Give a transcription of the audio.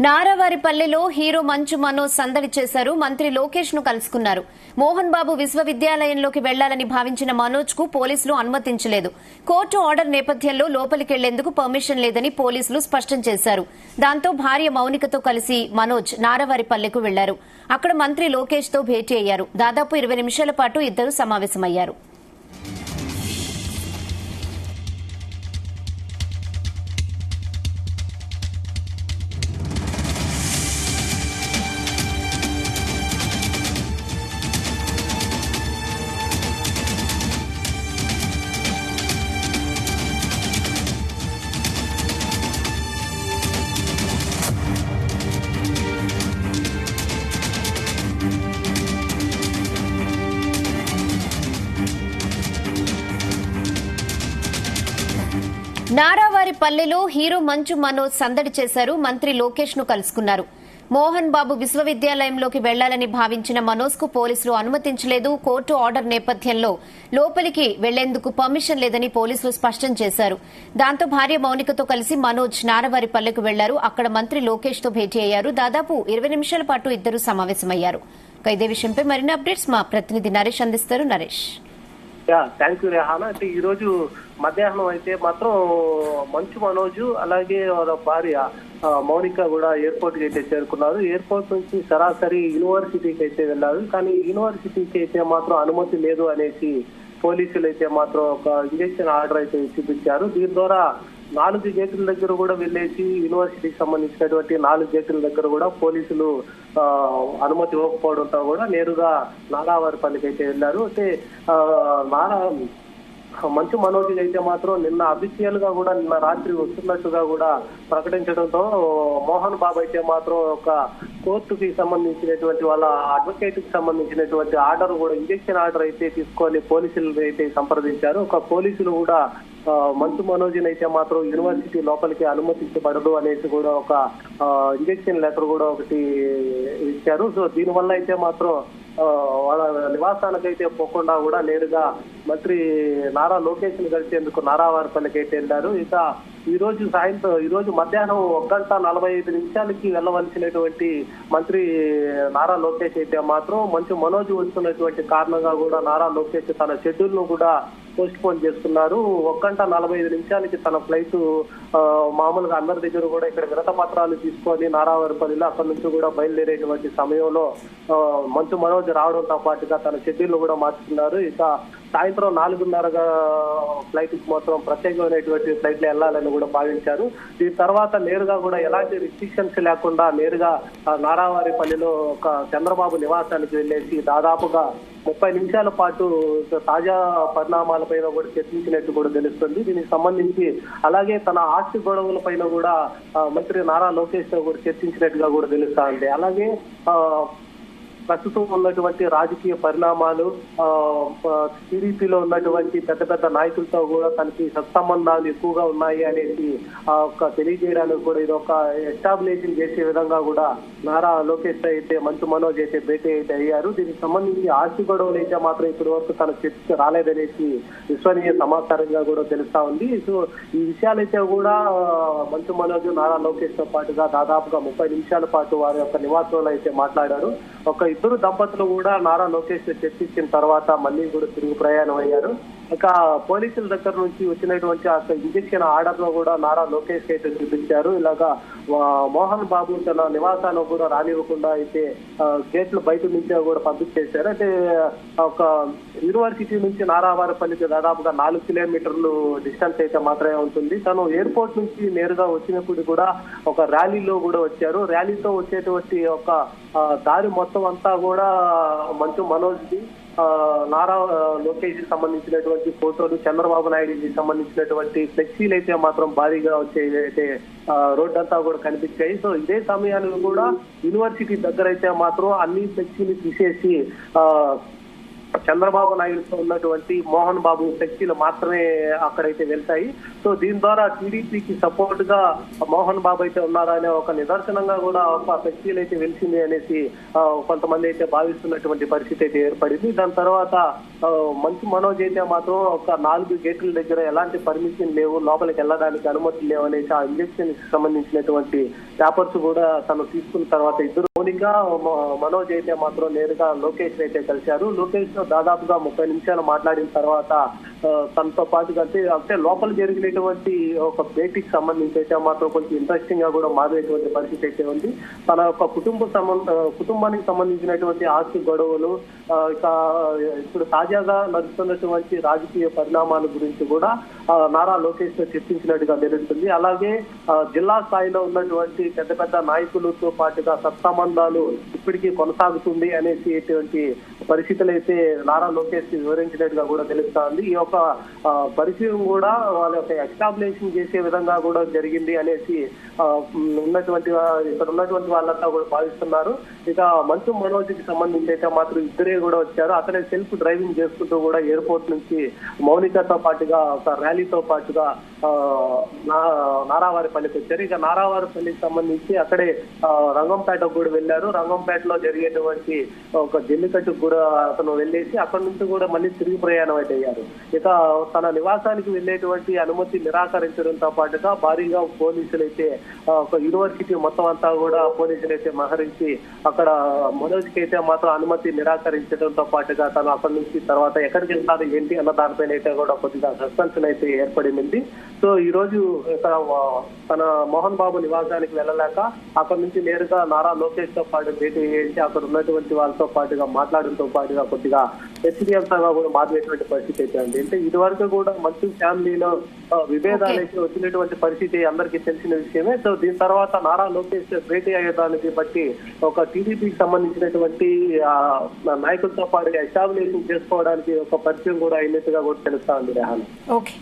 నారావారిపల్లెలో hero Manchu Manoj సందడి చేశారు. మంత్రి లోకేష్ ను కలుసుకున్నారు. మోహన్ బాబు విశ్వవిద్యాలయంలోకి వెళ్లాలని భావించిన మనోజ్ కు పోలీసులు అనుమతించలేదు. కోర్టు ఆర్డర్ నేపథ్యంలో లోపలికెళ్లేందుకు పర్మిషన్ లేదని పోలీసులు స్పష్టం చేశారు. దాంతో భార్య మౌనికతో కలిసి మనోజ్ నారావారిపల్లెకు వెళ్లారు. అక్కడ మంత్రి లోకేష్ తో భేటీ అయ్యారు. దాదాపు 20 నిమిషాల పాటు ఇద్దరు సమావేశమయ్యారు. నారావారిపల్లెలో హీరో మంచు మనోజ్ సందడి చేశారు. మంత్రి లోకేష్ ను కలుసుకున్నారు. మోహన్ బాబు విశ్వవిద్యాలయంలోకి వెళ్లాలని భావించిన మనోజ్ కు పోలీసులు అనుమతించలేదు. కోర్టు ఆర్డర్ నేపథ్యంలో లోపలికి వెళ్లేందుకు పర్మిషన్ లేదని పోలీసులు స్పష్టం చేశారు. దాంతో భార్య మౌనికతో కలిసి మనోజ్ నారావారిపల్లెకు వెళ్లారు. అక్కడ మంత్రి లోకేష్ తో భేటీ అయ్యారు. దాదాపు 20 నిమిషాల పాటు ఇద్దరు సమావేశమయ్యారు. ఇదే విషయంపై మరిన్ని అప్డేట్స్ మా ప్రతినిధి నరేష్ అందిస్తారు. నరేష్. Thank you Rehana. అంటే ఈ రోజు మధ్యాహ్నం అయితే మాత్రం మంచు మనోజ్ అలాగే వాళ్ళ భార్య మౌనిక కూడా ఎయిర్పోర్ట్ కి అయితే చేరుకున్నారు. ఎయిర్పోర్ట్ నుంచి సరాసరి యూనివర్సిటీకి అయితే వెళ్లారు. కానీ యూనివర్సిటీకి అయితే మాత్రం అనుమతి లేదు అనేసి పోలీసులు అయితే మాత్రం ఒక ఇంజెక్షన్ ఆర్డర్ అయితే చూపించారు. దీని ద్వారా 4 గేట్ల దగ్గర కూడా వెళ్ళేసి యూనివర్సిటీకి సంబంధించినటువంటి 4 గేట్ల దగ్గర కూడా పోలీసులు అనుమతి ఇవ్వకపోవడంతో కూడా నేరుగా నారావారిపల్లికి అయితే వెళ్లారు. అయితే మంచు మనోజ్ అయితే మాత్రం నిన్న అఫీషియల్ గా కూడా నిన్న రాత్రి వస్తున్నట్టుగా కూడా ప్రకటించడంతో మోహన్ బాబు అయితే మాత్రం ఒక కోర్టుకి సంబంధించినటువంటి వాళ్ళ అడ్వకేట్ కి సంబంధించినటువంటి ఆర్డర్ కూడా ఇంజెక్షన్ ఆర్డర్ అయితే తీసుకొని పోలీసులు అయితే సంప్రదించారు. ఒక పోలీసులు కూడా మంచు మనోజ్ అయితే మాత్రం యూనివర్సిటీ లోపలికి అనుమతించబడదు అనేసి కూడా ఒక ఇంజెక్షన్ లెటర్ కూడా ఒకటి ఇచ్చారు. సో దీనివల్ల అయితే మాత్రం వాళ్ళ నివాసానికైతే పోకుండా కూడా నేరుగా మంత్రి నారా లోకేష్ ని కలిసేందుకు నారావారిపల్లికి అయితే వెళ్లారు. ఇక ఈ రోజు మధ్యాహ్నం 1:45 వెళ్ళవలసినటువంటి మంత్రి నారా లోకేష్ అయితే మాత్రం మంచు మనోజ్ వస్తున్నటువంటి కారణంగా కూడా నారా లోకేష్ తన షెడ్యూల్ ను కూడా పోస్ట్ పోన్ చేసుకున్నారు. 1:45 తన ఫ్లైట్ మామూలుగా అందరి దగ్గర కూడా ఇక్కడ వినత పత్రాలు తీసుకొని నారావారిపల్లిలో అక్కడి నుంచి కూడా బయలుదేరేటువంటి సమయంలో మంచు మనోజ్ రావడంతో పాటుగా తన షెడ్యూల్ కూడా మార్చుకున్నారు. ఇక సాయంత్రం 4:30 ఫ్లైట్ మాత్రం ప్రత్యేకమైనటువంటి ఫ్లైట్లు వెళ్లాలని కూడా భావించారు. దీని తర్వాత నేరుగా కూడా ఎలాంటి రిస్ట్రిక్షన్స్ లేకుండా నేరుగా నారావారిపల్లిలో ఒక చంద్రబాబు నివాసానికి వెళ్లేసి దాదాపుగా 30 నిమిషాల పాటు తాజా పరిణామాలపైన కూడా చర్చించినట్టు కూడా తెలుస్తుంది. దీనికి సంబంధించి అలాగే తన ఆస్తి గొడవల పైన కూడా మంత్రి నారా లోకేష్ తో కూడా చర్చించినట్టుగా కూడా తెలుస్తా ఉంది. అలాగే ప్రస్తుతం ఉన్నటువంటి రాజకీయ పరిణామాలు, టీడీపీలో ఉన్నటువంటి పెద్ద పెద్ద నాయకులతో కూడా తనకి సత్సంబంధాలు ఎక్కువగా ఉన్నాయి అనేసి తెలియజేయడానికి కూడా ఇది ఒక ఎస్టాబ్లిషింగ్ చేసే విధంగా కూడా నారా లోకేష్ అయితే మంచు మనోజ్ అయితే భేటీ అయితే అయ్యారు. దీనికి సంబంధించి ఆస్తి గొడవలు అయితే మాత్రం ఇప్పటి వరకు తన చర్చకు రాలేదనేసి విశ్వనీయ సమాచారంగా కూడా తెలుస్తా ఉంది. సో ఈ విషయాలైతే కూడా మంచు మనోజ్ నారా లోకేష్ తో పాటుగా దాదాపుగా 30 నిమిషాల పాటు వారి యొక్క నివాసంలో అయితే మాట్లాడారు. ఒక ఇద్దరు దంపతులు కూడా నారా లోకేష్ చర్చించిన తర్వాత మళ్ళీ కూడా తిరుగు ప్రయాణం అయ్యారు. ఇక పోలీసుల దగ్గర నుంచి వచ్చినటువంటి ఆ ఇంజెక్షన్ ఆర్డర్ లో కూడా నారా లోకేష్ అయితే చూపించారు. ఇలాగా మోహన్ బాబు తన నివాసాన్ని కూడా రానివ్వకుండా అయితే గేట్లు బయట నుంచే కూడా పంపించేశారు. అంటే ఒక యూనివర్సిటీ నుంచి నారావారిపల్లికి దాదాపుగా 4 కిలోమీటర్లు డిస్టెన్స్ అయితే మాత్రమే ఉంటుంది. తను ఎయిర్పోర్ట్ నుంచి నేరుగా వచ్చినప్పుడు కూడా ఒక ర్యాలీలో కూడా వచ్చారు. ర్యాలీతో వచ్చేటువంటి ఒక దారి మొత్తం అంతా కూడా మంచు మనోజ్ది, నారా లోకేష్ కి సంబంధించినటువంటి ఫోటోలు, చంద్రబాబు నాయుడుకి సంబంధించినటువంటి ఫ్లెక్సీలు అయితే మాత్రం భారీగా వచ్చే అయితే రోడ్ అంతా కూడా కనిపించాయి. సో ఇదే సమయానికి కూడా యూనివర్సిటీ దగ్గర అయితే మాత్రం అన్ని ఫ్లెక్సీలు తీసేసి చంద్రబాబు నాయుడుతో ఉన్నటువంటి మోహన్ బాబు శక్తులు మాత్రమే అక్కడైతే వెళ్తాయి. సో దీని ద్వారా టీడీపీకి సపోర్ట్ గా మోహన్ బాబు అయితే ఉన్నారనే ఒక నిదర్శనంగా కూడా ఒక శక్తులు అయితే వెలిసింది అనేసి కొంతమంది అయితే భావిస్తున్నటువంటి పరిస్థితి అయితే ఏర్పడింది. దాని తర్వాత మంచు మనోజ్ అయితే మాత్రం ఒక 4 గేట్ల దగ్గర ఎలాంటి పర్మిషన్ లేవు, లోపలికి వెళ్ళడానికి అనుమతులు లేవు అనేసి ఆ ఇంజక్షన్ కి సంబంధించినటువంటి పేపర్స్ కూడా తను తీసుకున్న తర్వాత ఇద్దరు మౌనిక మనోజ్ అయితే మాత్రం నేరుగా లోకేష్ అయితే కలిశారు. లోకేష్ తో దాదాపుగా 30 నిమిషాలు మాట్లాడిన తర్వాత తనతో పాటుగా అంటే లోపల జరిగినటువంటి ఒక భేటీకి సంబంధించి అయితే మాత్రం కొంచెం ఇంట్రెస్టింగ్ గా కూడా మారేటువంటి పరిస్థితి అయితే ఉంది. తన యొక్క కుటుంబానికి సంబంధించినటువంటి ఆస్తి గొడవలు, ఇక ఇప్పుడు తాజాగా నడుస్తున్నటువంటి రాజకీయ పరిణామాల గురించి కూడా నారా లోకేష్ తో చర్చించినట్టుగా తెలుస్తుంది. అలాగే జిల్లా స్థాయిలో ఉన్నటువంటి పెద్ద పెద్ద నాయకులతో పాటుగా సత్సంబంధాలు ఇప్పటికీ కొనసాగుతుంది అనేసి పరిస్థితులు అయితే నారా లోకేష్ వివరించినట్టుగా కూడా తెలుస్తోంది. ఈ యొక్క పరిచయం కూడా వాళ్ళ యొక్క ఎస్టాబ్లిషింగ్ చేసే విధంగా కూడా జరిగింది అనేసి ఇక్కడ ఉన్నటువంటి వాళ్ళంతా కూడా భావిస్తున్నారు. ఇక మంచు మనోజ్ కి సంబంధించి అయితే మాత్రం ఇద్దరే కూడా వచ్చారు. అతనే సెల్ఫ్ డ్రైవింగ్ చేసుకుంటూ కూడా ఎయిర్పోర్ట్ నుంచి మౌనికతో పాటుగా ఒక ర్యాలీతో పాటుగా నారావారిపల్లికి వచ్చారు. ఇక నారావారిపల్లికి సంబంధించి అక్కడే రంగంపేటకు కూడా వెళ్లారు. రంగంపేటలో జరిగేటువంటి ఒక జల్లికట్టుకు కూడా అతను వెళ్ళేసి అక్కడి నుంచి కూడా మళ్ళీ తిరిగి ప్రయాణం అయితే అయ్యారు. ఇక తన నివాసానికి వెళ్లేటువంటి అనుమతి నిరాకరించడంతో పాటుగా భారీగా పోలీసులు అయితే ఒక యూనివర్సిటీ మొత్తం అంతా కూడా పోలీసులు అయితే మహరించి అక్కడ మనోజ్ కి అయితే మాత్రం అనుమతి నిరాకరించడంతో పాటుగా తను అక్కడి నుంచి తర్వాత ఎక్కడికి వెళ్తారు ఏంటి అన్న దానిపైన అయితే కూడా కొద్దిగా సస్పెన్షన్ అయితే ఏర్పడింది. సో ఈ రోజు ఇక్కడ తన మోహన్ బాబు నివాసానికి వెళ్ళలేక అక్కడ నుంచి నేరుగా నారా లోకేష్ తో పాటు భేటీ చేసి అక్కడ ఉన్నటువంటి వాళ్ళతో పాటుగా మాట్లాడడంతో పాటుగా కొద్దిగా హెచ్చరికంగా కూడా మారేటువంటి పరిస్థితి అయితే ఉంది. అంటే ఇది వరకు కూడా మంచు ఫ్యామిలీలో విభేదాలు అయితే వచ్చినటువంటి పరిస్థితి అందరికీ తెలిసిన విషయమే. సో దీని తర్వాత నారా లోకేష్ భేటీ అయ్యేదానికి బట్టి ఒక టీడీపీకి సంబంధించినటువంటి నాయకులతో పాటుగా ఎస్టాబ్లిష్ చేసుకోవడానికి ఒక పరిచయం కూడా అయినట్టుగా కూడా తెలుస్తా ఉంది. ఓకే.